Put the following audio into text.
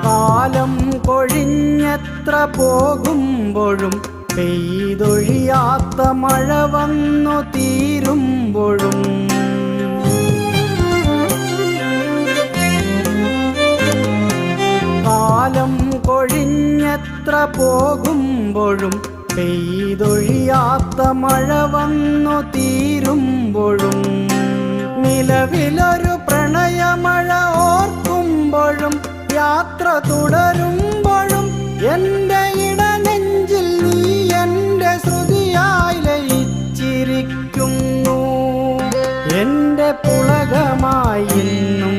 കാലം കൊഴിഞ്ഞെത്ര പോകുമ്പോഴും പെയ്തൊഴിയാത്ത മഴ വന്നു തീരുമ്പോഴും കാലം കൊഴിഞ്ഞെത്ര പോകുമ്പോഴും പെയ്തൊഴിയാത്ത മഴ വന്നു തീരുമ്പോഴും നിലവിലൊരു പ്രണയമഴ ഓർക്കുമ്പോഴും യാത്ര തുടരുമ്പോഴും എൻ്റെ ഇടനെഞ്ചിൽ നീ എൻ്റെ ശ്രുതിയായി ലയിച്ചിരിക്കുന്നു. എൻ്റെ പുളകമായി ഇന്നും